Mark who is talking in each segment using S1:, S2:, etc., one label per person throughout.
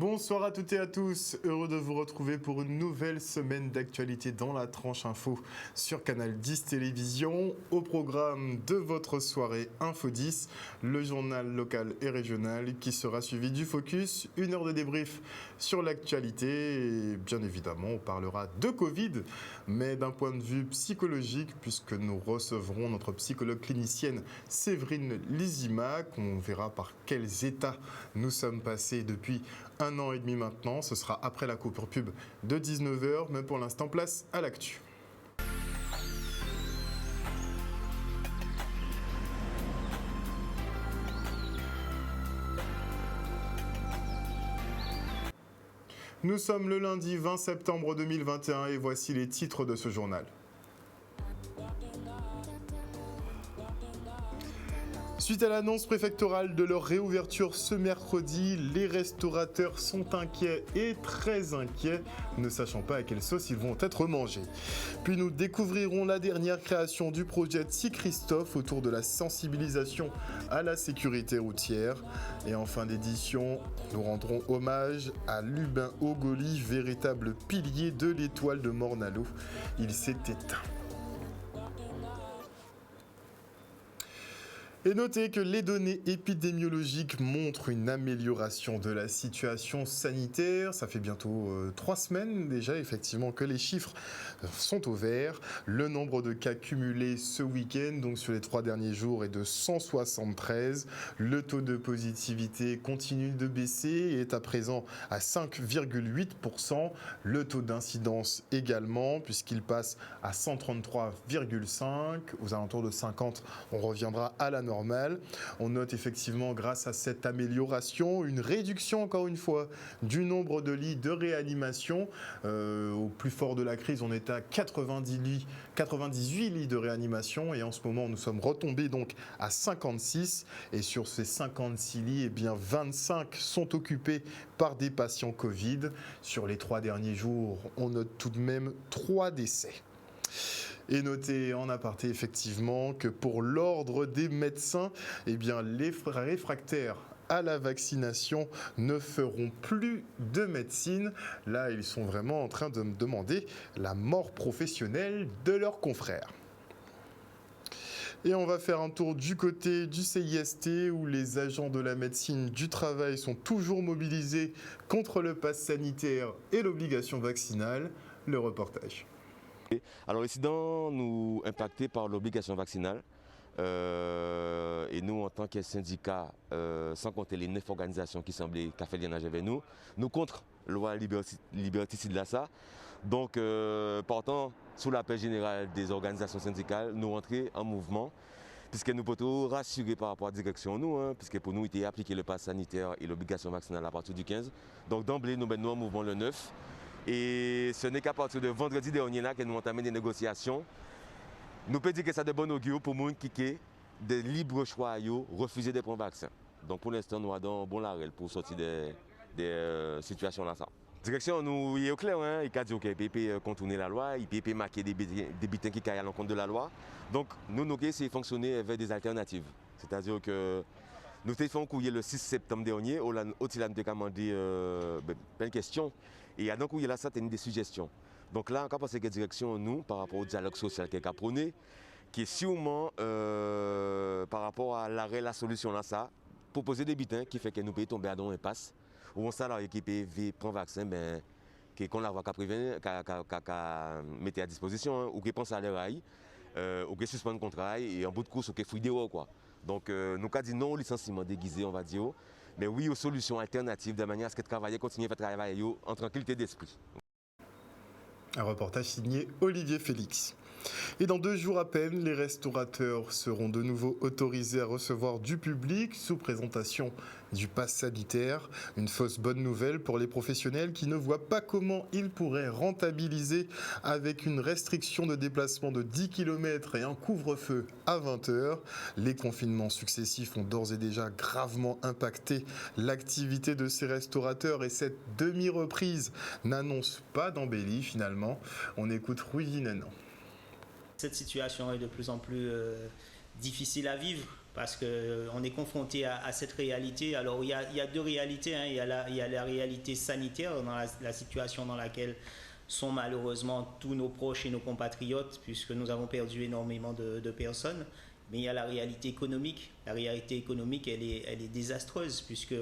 S1: Bonsoir à toutes et à tous, heureux de vous retrouver pour une nouvelle semaine d'actualité dans la tranche info sur Canal 10 Télévision. Au programme de votre soirée Info 10, le journal local et régional qui sera suivi du focus, une heure de débrief sur l'actualité et bien évidemment on parlera de Covid, mais d'un point de vue psychologique puisque nous recevrons notre psychologue clinicienne Séverine Lizimac. On verra par quels états nous sommes passés depuis 1 an et demi maintenant. Ce sera après la coupure pub de 19h, mais pour l'instant, place à l'actu. Nous sommes le lundi 20 septembre 2021 et voici les titres de ce journal. Suite à l'annonce préfectorale de leur réouverture ce mercredi, les restaurateurs sont inquiets et très inquiets, ne sachant pas à quelle sauce ils vont être mangés. Puis nous découvrirons la dernière création du projet Tsi Christophe autour de la sensibilisation à la sécurité routière. Et en fin d'édition, nous rendrons hommage à Lubin Ogoli, véritable pilier de l'étoile de Morne-à-l'Eau. Il s'est éteint. Et notez que les données épidémiologiques montrent une amélioration de la situation sanitaire. Ça fait bientôt 3 semaines déjà, effectivement, que les chiffres sont au vert. Le nombre de cas cumulés ce week-end, donc sur les 3 derniers jours, est de 173. Le taux de positivité continue de baisser et est à présent à 5,8%. Le taux d'incidence également, puisqu'il passe à 133,5. Aux alentours de 50, on reviendra à la normale. On note effectivement, grâce à cette amélioration, une réduction, encore une fois, du nombre de lits de réanimation. Au plus fort de la crise, on était à 98 lits de réanimation et en ce moment, nous sommes retombés donc à 56. Et sur ces 56 lits, eh bien 25 sont occupés par des patients Covid. Sur les 3 derniers jours, on note tout de même 3 décès. Et notez en aparté effectivement que pour l'ordre des médecins, eh bien les réfractaires à la vaccination ne feront plus de médecine. Là, ils sont vraiment en train de me demander la mort professionnelle de leurs confrères. Et on va faire un tour du côté du CIST où les agents de la médecine du travail sont toujours mobilisés contre le pass sanitaire et l'obligation vaccinale. Le reportage.
S2: Alors, les résidents nous impactés par l'obligation vaccinale et nous, en tant que syndicat, sans compter les 9 organisations qui semblaient qu'a fait le liennage avec nous contre la loi liberticide là ça. Donc, portant sous l'appel général des organisations syndicales, nous rentrons en mouvement, puisque nous pouvons rassurer par rapport à la direction, puisque pour nous, il était appliqué le pass sanitaire et l'obligation vaccinale à partir du 15. Donc, d'emblée, nous mettons en mouvement le 9. Et ce n'est qu'à partir de vendredi dernier là que nous entamons des négociations. Nous pouvons dire que ça de bon augure pour les gens qui ont des libres choix à refuser de prendre vaccin. Donc pour l'instant, nous avons un bon larel pour sortir des situations là. La direction nous est au clair, il a dit qu'il peut contourner la loi, il peut marquer des bulletins qui caillent à l'encontre de la loi. Donc nous essayons de fonctionner avec des alternatives. C'est-à-dire que nous avons fait un courrier le 6 septembre dernier, où nous avons demandé plein de questions. Et dans ce courrier là, ça a des suggestions. Donc là, encore parce que la direction, nous, par rapport au dialogue social qu'elle a prôné, qui est sûrement par rapport à l'arrêt, la solution là, ça, proposer des bulletins qui fait que nous pouvons tomber dans un impasse, où un salarié qui peut prendre vaccin, qu'on la voit qu'à prévenir, qu'à mettre à disposition, ou qui pense à l'ERAI, ou qui suspend le contrat, et en bout de course, ou qui fouille dehors, quoi. Donc, nous avons dit non au licenciement déguisé, on va dire, mais oui aux solutions alternatives, de manière à ce que le travailleur continue à faire travailler en tranquillité d'esprit.
S1: Un reportage signé Olivier Félix. Et dans 2 jours à peine, les restaurateurs seront de nouveau autorisés à recevoir du public sous présentation du pass sanitaire. Une fausse bonne nouvelle pour les professionnels qui ne voient pas comment ils pourraient rentabiliser avec une restriction de déplacement de 10 km et un couvre-feu à 20h. Les confinements successifs ont d'ores et déjà gravement impacté l'activité de ces restaurateurs et cette demi-reprise n'annonce pas d'embellie finalement. On écoute Rui Vinenan.
S3: Cette situation est de plus en plus difficile à vivre parce qu'on est confronté à cette réalité. Alors il y a deux réalités, hein. Il y a la réalité sanitaire, dans la situation dans laquelle sont malheureusement tous nos proches et nos compatriotes, puisque nous avons perdu énormément de personnes. Mais il y a la réalité économique. La réalité économique, elle est désastreuse, puisque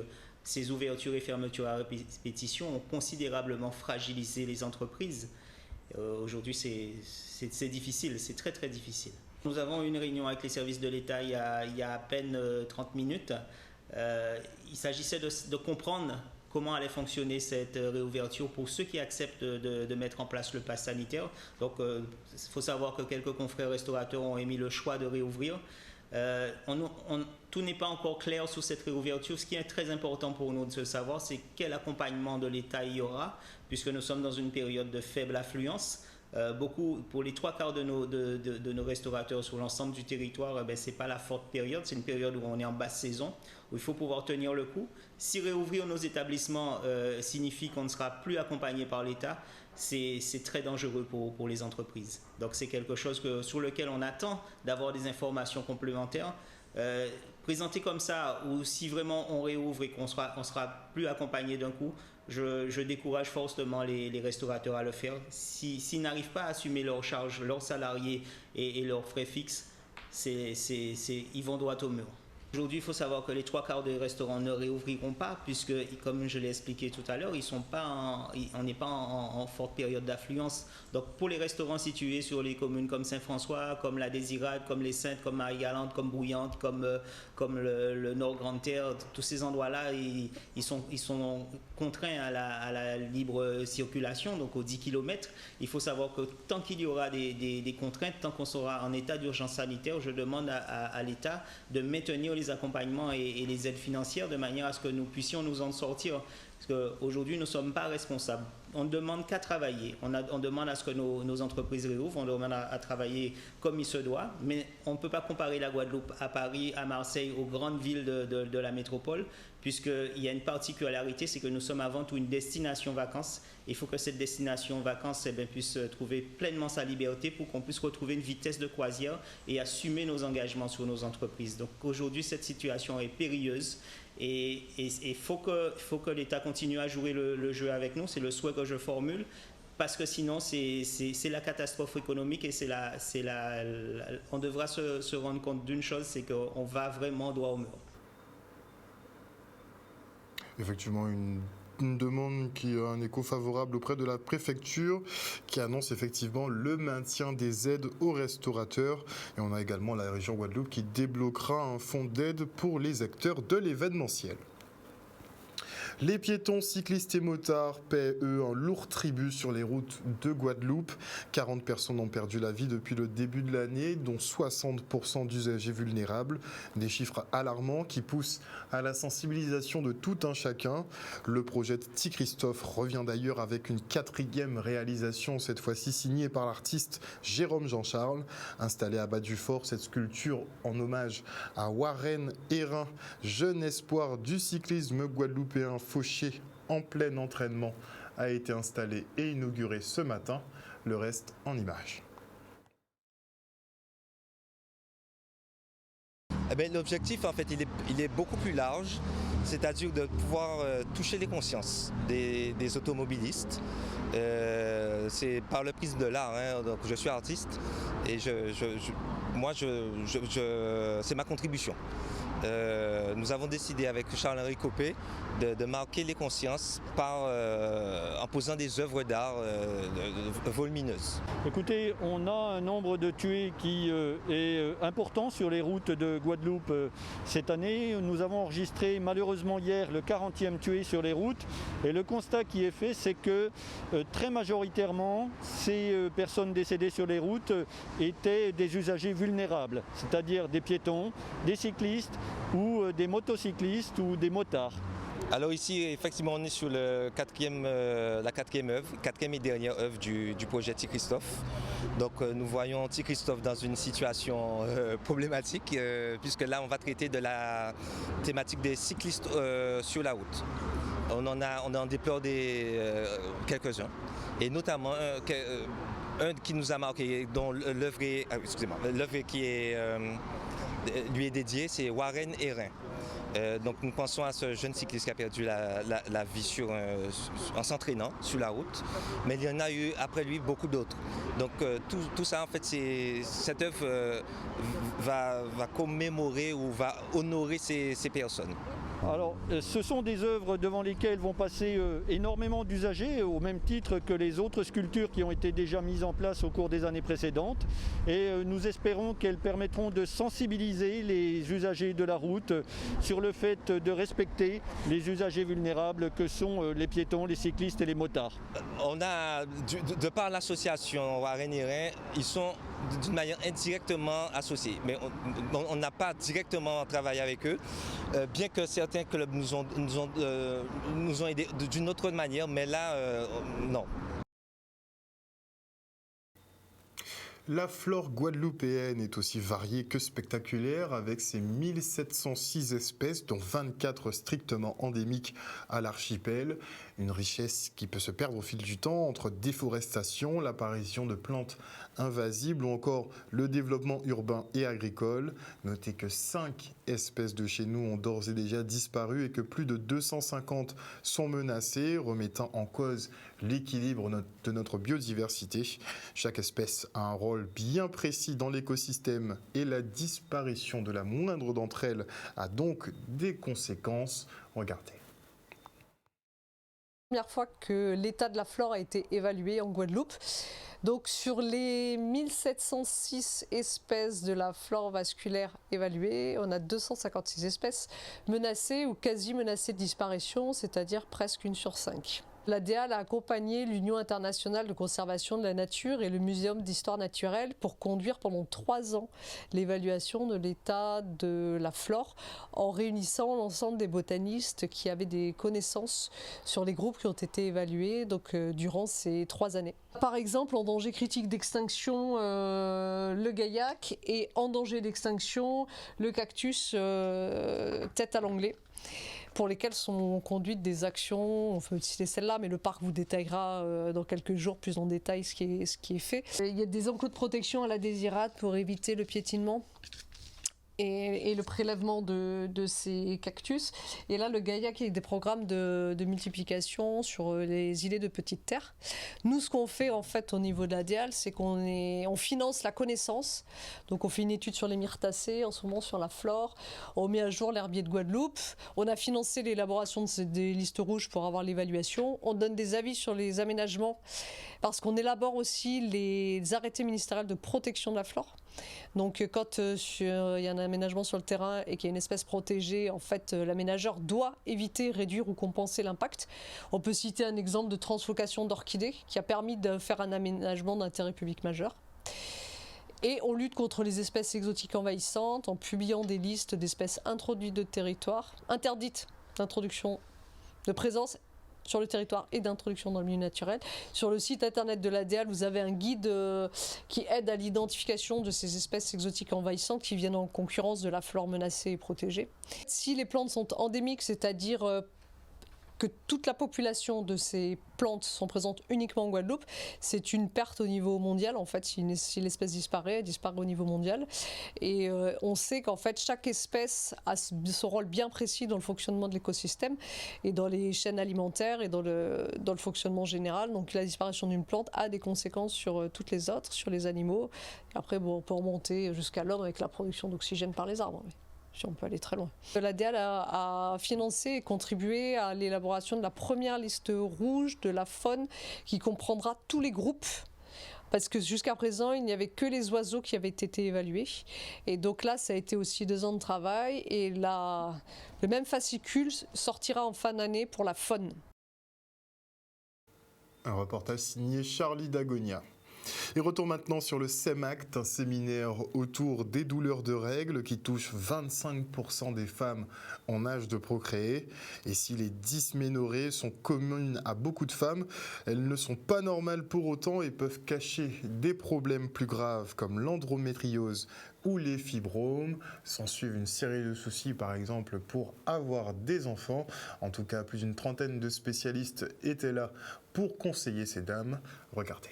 S3: ces ouvertures et fermetures à répétition ont considérablement fragilisé les entreprises. Aujourd'hui, c'est difficile, c'est très très difficile. Nous avons eu une réunion avec les services de l'État il y a à peine 30 minutes. Il s'agissait de comprendre comment allait fonctionner cette réouverture pour ceux qui acceptent de mettre en place le pass sanitaire. Donc, il faut savoir que quelques confrères restaurateurs ont émis le choix de réouvrir. Tout n'est pas encore clair sur cette réouverture. Ce qui est très important pour nous de savoir, c'est quel accompagnement de l'État il y aura, puisque nous sommes dans une période de faible affluence. Pour les 3/4 de nos restaurateurs sur l'ensemble du territoire, ce n'est pas la forte période, c'est une période où on est en basse saison, où il faut pouvoir tenir le coup. Si réouvrir nos établissements signifie qu'on ne sera plus accompagné par l'État, c'est très dangereux pour les entreprises. Donc c'est quelque chose sur lequel on attend d'avoir des informations complémentaires. Présenté comme ça, ou si vraiment on réouvre et qu'on sera plus accompagné d'un coup, je décourage fortement les restaurateurs à le faire. S'ils n'arrivent pas à assumer leurs charges, leurs salariés et leurs frais fixes, ils vont droit au mur. Aujourd'hui, il faut savoir que les 3/4 des restaurants ne réouvriront pas, puisque, comme je l'ai expliqué tout à l'heure, on n'est pas en forte période d'affluence. Donc, pour les restaurants situés sur les communes comme Saint-François, comme La Désirade, comme Les Saintes, comme Marie-Galante, comme Brouillante, comme le Nord Grande-Terre, tous ces endroits-là, ils sont contraints à la libre circulation, donc aux 10 km. Il faut savoir que tant qu'il y aura des contraintes, tant qu'on sera en état d'urgence sanitaire, je demande à l'État de maintenir les accompagnements et les aides financières de manière à ce que nous puissions nous en sortir. Parce qu'aujourd'hui, nous ne sommes pas responsables. On ne demande qu'à travailler. On demande à ce que nos entreprises réouvrent. On demande à travailler comme il se doit. Mais on ne peut pas comparer la Guadeloupe à Paris, à Marseille, aux grandes villes de la métropole, puisqu'il y a une particularité, c'est que nous sommes avant tout une destination vacances. Il faut que cette destination vacances puisse trouver pleinement sa liberté pour qu'on puisse retrouver une vitesse de croisière et assumer nos engagements sur nos entreprises. Donc aujourd'hui, cette situation est périlleuse. Et il faut que l'État continue à jouer le jeu avec nous, c'est le souhait que je formule, parce que sinon c'est la catastrophe économique et on devra se rendre compte d'une chose, c'est qu'on va vraiment droit au mur.
S1: Effectivement, une demande qui a un écho favorable auprès de la préfecture qui annonce effectivement le maintien des aides aux restaurateurs. Et on a également la région Guadeloupe qui débloquera un fonds d'aide pour les acteurs de l'événementiel. Les piétons, cyclistes et motards paient, eux, un lourd tribut sur les routes de Guadeloupe. 40 personnes ont perdu la vie depuis le début de l'année, dont 60% d'usagers vulnérables. Des chiffres alarmants qui poussent à la sensibilisation de tout un chacun. Le projet de Ti Christophe revient d'ailleurs avec une 4e réalisation, cette fois-ci signée par l'artiste Jérôme Jean-Charles. Installée à Bas-du-Fort, cette sculpture en hommage à Warren Hérin, jeune espoir du cyclisme guadeloupéen fauché en plein entraînement, a été installé et inauguré ce matin. Le reste en images.
S4: L'objectif, en fait, il est beaucoup plus large, c'est-à-dire de pouvoir toucher les consciences des automobilistes. C'est par le prisme de l'art, hein. Donc je suis artiste et c'est ma contribution. Nous avons décidé avec Charles-Henri Copé de marquer les consciences en posant des œuvres d'art volumineuses.
S5: Écoutez, on a un nombre de tués qui est important sur les routes de Guadeloupe cette année. Nous avons enregistré malheureusement hier le 40e tué sur les routes. Et le constat qui est fait, c'est que très majoritairement, ces personnes décédées sur les routes étaient des usagers vulnérables, c'est-à-dire des piétons, des cyclistes ou des motocyclistes ou des motards.
S4: Alors ici, effectivement, on est sur la 4e œuvre, 4e et dernière œuvre du projet Ti Christophe. Donc nous voyons Ti Christophe dans une situation problématique, puisque là on va traiter de la thématique des cyclistes sur la route. On en déplore quelques-uns, et notamment un qui nous a marqué, dont l'œuvre qui est lui est dédié, c'est Warren Hérin. Donc nous pensons à ce jeune cycliste qui a perdu la vie en s'entraînant sur la route, mais il y en a eu après lui beaucoup d'autres. Donc tout ça en fait, cette œuvre va commémorer ou va honorer ces personnes.
S5: Alors, ce sont des œuvres devant lesquelles vont passer énormément d'usagers, au même titre que les autres sculptures qui ont été déjà mises en place au cours des années précédentes. Et nous espérons qu'elles permettront de sensibiliser les usagers de la route sur le fait de respecter les usagers vulnérables que sont les piétons, les cyclistes et les motards.
S4: On a, de par l'association Warren Hérin, ils sont d'une manière indirectement associés, mais on n'a pas directement travaillé avec eux, bien que certains clubs nous ont aidés d'une autre manière, mais là, non.
S1: La flore guadeloupéenne est aussi variée que spectaculaire avec ses 1706 espèces, dont 24 strictement endémiques à l'archipel. Une richesse qui peut se perdre au fil du temps entre déforestation, l'apparition de plantes invasibles ou encore le développement urbain et agricole. Notez que 5 espèces de chez nous ont d'ores et déjà disparu et que plus de 250 sont menacées, remettant en cause l'équilibre de notre biodiversité. Chaque espèce a un rôle bien précis dans l'écosystème et la disparition de la moindre d'entre elles a donc des conséquences. Regardez.
S6: Première fois que l'état de la flore a été évalué en Guadeloupe. Donc sur les 1706 espèces de la flore vasculaire évaluées, on a 256 espèces menacées ou quasi menacées de disparition, c'est-à-dire presque 1 sur 5. La DEAL a accompagné l'Union internationale de conservation de la nature et le Muséum d'histoire naturelle pour conduire pendant 3 ans l'évaluation de l'état de la flore en réunissant l'ensemble des botanistes qui avaient des connaissances sur les groupes qui ont été évalués durant ces 3 années. Par exemple, en danger critique d'extinction, le gaillac, et en danger d'extinction, le cactus tête à l'anglais, pour lesquels sont conduites des actions. On peut citer celle-là, mais le parc vous détaillera dans quelques jours plus en détail ce qui est fait. Il y a des enclos de protection à la désirade pour éviter le piétinement et le prélèvement de ces cactus. Et là, le gaillac avec des programmes de multiplication sur les îlets de petite terre. Nous, ce qu'on fait en fait au niveau de la DEAL, c'est qu'on finance la connaissance. Donc on fait une étude sur les myrtacées, en ce moment sur la flore. On met à jour l'herbier de Guadeloupe. On a financé l'élaboration des listes rouges pour avoir l'évaluation. On donne des avis sur les aménagements parce qu'on élabore aussi les arrêtés ministériels de protection de la flore. Donc quand il y a un aménagement sur le terrain et qu'il y a une espèce protégée, en fait l'aménageur doit éviter, réduire ou compenser l'impact. On peut citer un exemple de translocation d'orchidées qui a permis de faire un aménagement d'intérêt public majeur. Et on lutte contre les espèces exotiques envahissantes en publiant des listes d'espèces introduites de territoire, interdites d'introduction, de présence sur le territoire et d'introduction dans le milieu naturel. Sur le site internet de la DEAL, vous avez un guide qui aide à l'identification de ces espèces exotiques envahissantes qui viennent en concurrence de la flore menacée et protégée. Si les plantes sont endémiques, c'est-à-dire que toute la population de ces plantes sont présentes uniquement en Guadeloupe, c'est une perte au niveau mondial. En fait, si l'espèce disparaît, elle disparaît au niveau mondial. Et on sait qu'en fait, chaque espèce a son rôle bien précis dans le fonctionnement de l'écosystème et dans les chaînes alimentaires et dans le fonctionnement général. Donc la disparition d'une plante a des conséquences sur toutes les autres, sur les animaux. Et après, on peut remonter jusqu'à l'homme avec la production d'oxygène par les arbres. Si on peut aller très loin. La DEAL a financé et contribué à l'élaboration de la première liste rouge de la faune qui comprendra tous les groupes. Parce que jusqu'à présent, il n'y avait que les oiseaux qui avaient été évalués. Et donc là, ça a été aussi 2 ans de travail. Et le même fascicule sortira en fin d'année pour la faune.
S1: Un reportage signé Charlie Dagonia. Et retour maintenant sur le SEMACT, un séminaire autour des douleurs de règles qui touche 25% des femmes en âge de procréer. Et si les dysménorrhées sont communes à beaucoup de femmes, elles ne sont pas normales pour autant et peuvent cacher des problèmes plus graves comme l'endométriose ou les fibromes. S'en suivent une série de soucis, par exemple, pour avoir des enfants. En tout cas, plus d'une trentaine de spécialistes étaient là pour conseiller ces dames. Regardez.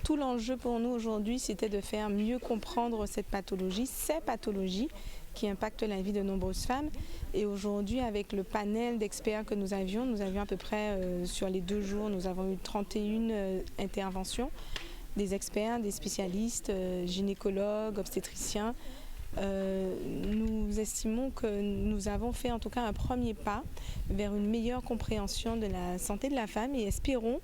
S7: Tout l'enjeu pour nous aujourd'hui, c'était de faire mieux comprendre cette pathologie, ces pathologies qui impactent la vie de nombreuses femmes. Et aujourd'hui, avec le panel d'experts que nous avions à peu près, sur les 2 jours, nous avons eu 31 interventions, des experts, des spécialistes, gynécologues, obstétriciens. Nous estimons que nous avons fait en tout cas un premier pas vers une meilleure compréhension de la santé de la femme et espérons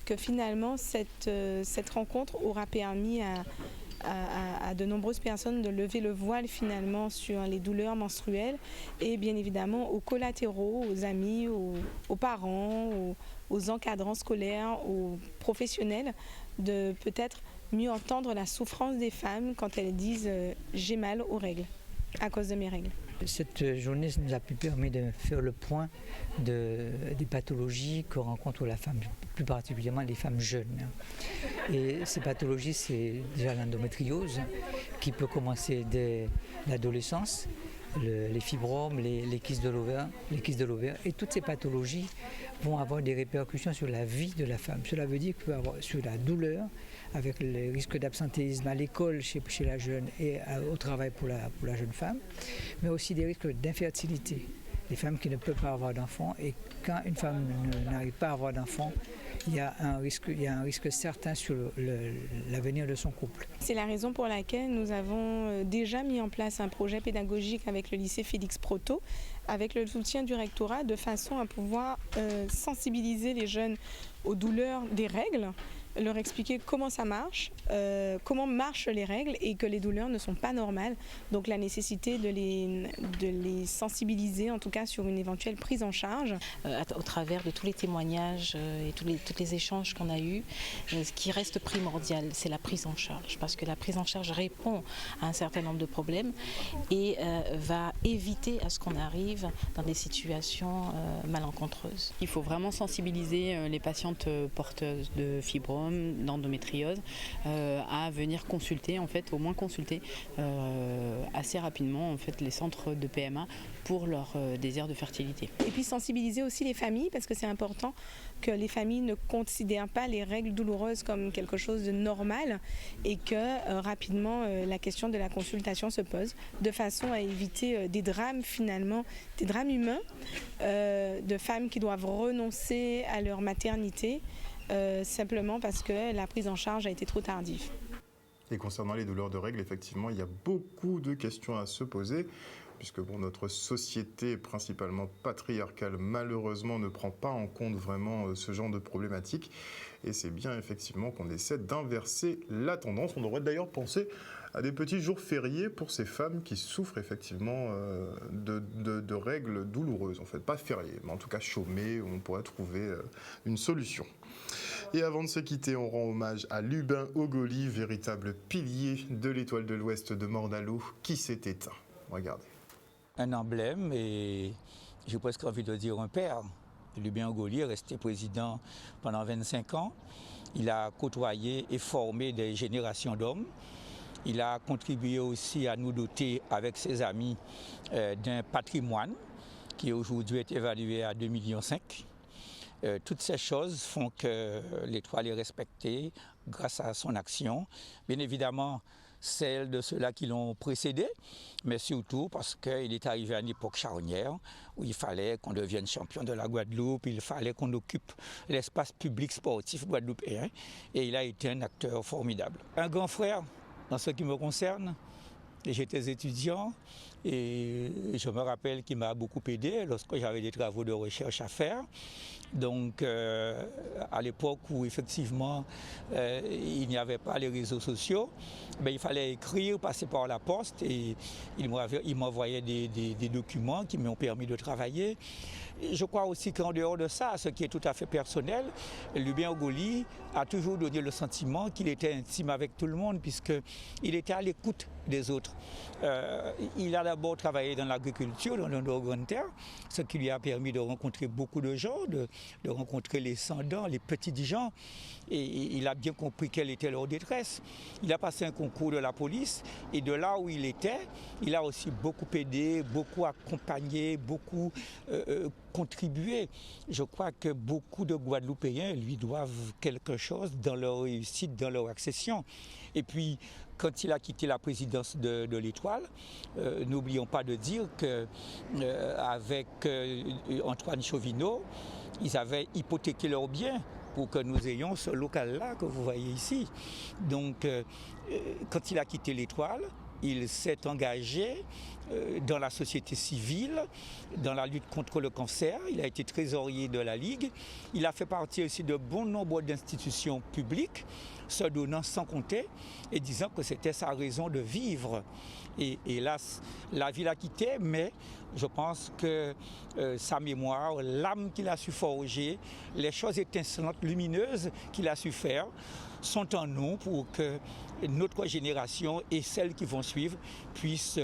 S7: que finalement cette rencontre aura permis à de nombreuses personnes de lever le voile finalement sur les douleurs menstruelles et bien évidemment aux collatéraux, aux amis, aux parents, aux encadrants scolaires, aux professionnels de peut-être mieux entendre la souffrance des femmes quand elles disent « j'ai mal aux règles à cause de mes règles ».
S8: Cette journée nous a permis de faire le point des pathologies que rencontre la femme, plus particulièrement les femmes jeunes. Et ces pathologies, c'est déjà l'endométriose qui peut commencer dès l'adolescence, les fibromes, les kystes de l'ovaire. Et toutes ces pathologies vont avoir des répercussions sur la vie de la femme. Cela veut dire qu'il peut avoir sur la douleur, avec les risques d'absentéisme à l'école chez la jeune et au travail pour la jeune femme, mais aussi des risques d'infertilité. Les femmes qui ne peuvent pas avoir d'enfants, et quand une femme n'arrive pas à avoir d'enfants, il y a un risque certain sur l'avenir de son couple.
S7: C'est la raison pour laquelle nous avons déjà mis en place un projet pédagogique avec le lycée Félix Proto, avec le soutien du rectorat, de façon à pouvoir sensibiliser les jeunes aux douleurs des règles, leur expliquer comment ça marche, comment marchent les règles et que les douleurs ne sont pas normales. Donc la nécessité de les sensibiliser, en tout cas sur une éventuelle prise en charge.
S9: Au travers de tous les témoignages et tous les échanges qu'on a eus, ce qui reste primordial, c'est la prise en charge. Parce que la prise en charge répond à un certain nombre de problèmes et va éviter à ce qu'on arrive dans des situations malencontreuses.
S10: Il faut vraiment sensibiliser les patientes porteuses de fibromes, d'endométriose, à venir consulter, en fait, au moins consulter assez rapidement en fait, les centres de PMA pour leur désir de fertilité.
S7: Et puis sensibiliser aussi les familles, parce que c'est important que les familles ne considèrent pas les règles douloureuses comme quelque chose de normal et que rapidement la question de la consultation se pose, de façon à éviter des drames finalement, des drames humains, de femmes qui doivent renoncer à leur maternité simplement parce que la prise en charge a été trop tardive.
S1: Et concernant les douleurs de règles, effectivement, il y a beaucoup de questions à se poser, puisque notre société, principalement patriarcale, malheureusement ne prend pas en compte vraiment ce genre de problématiques. Et c'est bien effectivement qu'on essaie d'inverser la tendance. On devrait d'ailleurs penser à des petits jours fériés pour ces femmes qui souffrent effectivement de règles douloureuses. En fait, pas fériés, mais en tout cas chômées, où on pourrait trouver une solution. Et avant de se quitter, on rend hommage à Lubin Ogoli, véritable pilier de l'Étoile de l'Ouest de Mordalo, qui s'est éteint. Regardez.
S11: Un emblème et j'ai presque envie de dire un père. Lubin Ogoli est resté président pendant 25 ans. Il a côtoyé et formé des générations d'hommes. Il a contribué aussi à nous doter avec ses amis d'un patrimoine qui aujourd'hui est évalué à 2,5 millions. Toutes ces choses font que l'Étoile est respectée grâce à son action. Bien évidemment, celle de ceux-là qui l'ont précédé, mais surtout parce qu'il est arrivé à une époque charnière où il fallait qu'on devienne champion de la Guadeloupe, il fallait qu'on occupe l'espace public sportif guadeloupéen et il a été un acteur formidable. Un grand frère, dans ce qui me concerne, j'étais étudiant et je me rappelle qu'il m'a beaucoup aidé lorsque j'avais des travaux de recherche à faire. Donc à l'époque où effectivement il n'y avait pas les réseaux sociaux, il fallait écrire, passer par la poste et il m'envoyait des documents qui m'ont permis de travailler. Et je crois aussi qu'en dehors de ça, ce qui est tout à fait personnel, Lubin Ogoli a toujours donné le sentiment qu'il était intime avec tout le monde puisqu'il était à l'écoute des autres. Il a d'abord travaillé dans l'agriculture, dans nos grandes terres, ce qui lui a permis de rencontrer beaucoup de gens, de rencontrer les sans-dents, les petits gens. Et il a bien compris quelle était leur détresse. Il a passé un concours de la police et de là où il était, il a aussi beaucoup aidé, beaucoup accompagné, beaucoup contribué. Je crois que beaucoup de Guadeloupéens lui doivent quelque chose dans leur réussite, dans leur accession. Et puis, quand il a quitté la présidence de l'Étoile, n'oublions pas de dire qu'avec Antoine Chauvinot, ils avaient hypothéqué leurs biens pour que nous ayons ce local-là que vous voyez ici. Donc, quand il a quitté l'Étoile, il s'est engagé dans la société civile, dans la lutte contre le cancer. Il a été trésorier de la Ligue. Il a fait partie aussi de bon nombre d'institutions publiques, se donnant sans compter et disant que c'était sa raison de vivre. Et hélas, la vie l'a quitté, mais je pense que sa mémoire, l'âme qu'il a su forger, les choses étincelantes, lumineuses qu'il a su faire, sont en nous pour que notre génération et celles qui vont suivre puissent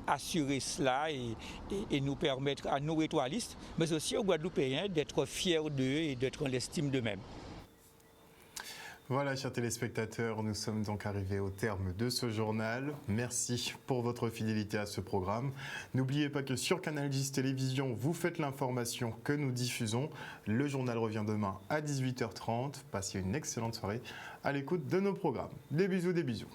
S11: assurer cela et nous permettre à nos étoilistes, mais aussi aux Guadeloupéens, d'être fiers d'eux et d'être en l'estime d'eux-mêmes.
S1: Voilà, chers téléspectateurs, nous sommes donc arrivés au terme de ce journal. Merci pour votre fidélité à ce programme. N'oubliez pas que sur Canal 10 Télévision, vous faites l'information que nous diffusons. Le journal revient demain à 18h30. Passez une excellente soirée à l'écoute de nos programmes. Des bisous, des bisous.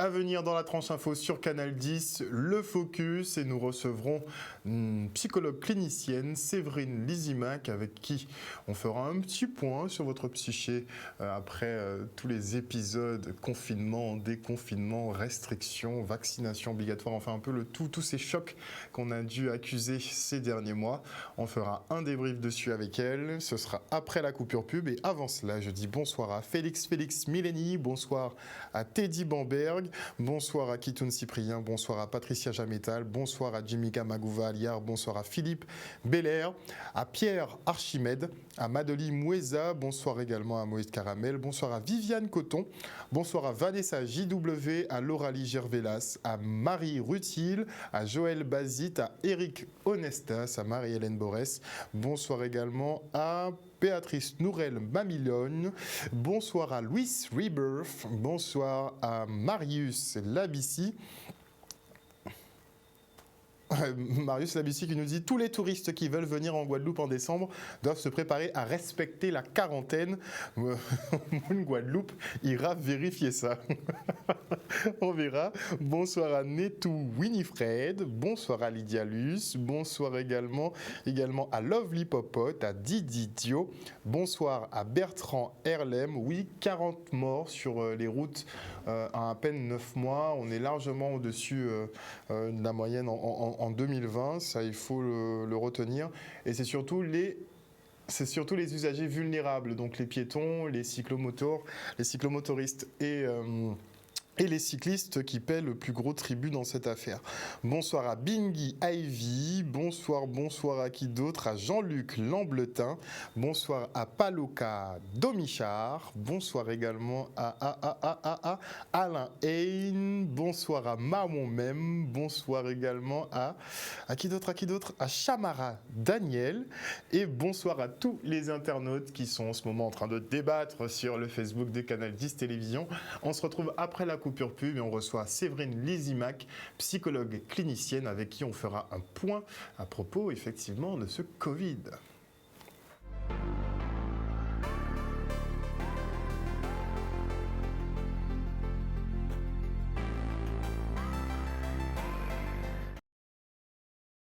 S1: À venir dans la tranche info sur Canal 10, le focus, et nous recevrons une psychologue clinicienne, Séverine Lysimac, avec qui on fera un petit point sur votre psyché après tous les épisodes confinement, déconfinement, restrictions, vaccination obligatoire, enfin un peu le tout, tous ces chocs qu'on a dû accuser ces derniers mois. On fera un débrief dessus avec elle, ce sera après la coupure pub, et avant cela, je dis bonsoir à Félix Mileni, bonsoir à Teddy Bamberg, bonsoir à Kitoun Cyprien, bonsoir à Patricia Jamétal, bonsoir à Jimika Magouva Aliar, bonsoir à Philippe Belair, à Pierre Archimède, à Madoli Moueza, bonsoir également à Moïse Caramel, bonsoir à Viviane Coton, bonsoir à Vanessa JW, à Lauralie Gervelas, à Marie Rutil, à Joël Bazit, à Eric Honestas, à Marie-Hélène Borès, bonsoir également à Béatrice Nourel Mamillon, bonsoir à Louis Rebirth, bonsoir à Marius Labissi. Marius Labissi qui nous dit « Tous les touristes qui veulent venir en Guadeloupe en décembre doivent se préparer à respecter la quarantaine. » Une Guadeloupe ira vérifier ça. On verra. Bonsoir à Netou Winifred, bonsoir à Lydia Luce, bonsoir également à Lovely Popote, à Didi Dio, bonsoir à Bertrand Erlem. Oui, 40 morts sur les routes en à peine 9 mois. On est largement au-dessus de la moyenne en 2020, ça il faut le retenir. Et c'est surtout les usagers vulnérables, donc les piétons, les cyclomotoristes et les cyclistes qui paient le plus gros tribut dans cette affaire. Bonsoir à Bingy Ivy, bonsoir à qui d'autre, à Jean-Luc Lambletin, bonsoir à Paloka Domichard, bonsoir également à Alain Hain, bonsoir à Mamon Même, bonsoir également à qui d'autre, à Chamara Daniel, et bonsoir à tous les internautes qui sont en ce moment en train de débattre sur le Facebook de Canal 10 Télévision. On se retrouve après la coupure pub et on reçoit Séverine Lysimac, psychologue clinicienne, avec qui on fera un point à propos effectivement de ce Covid.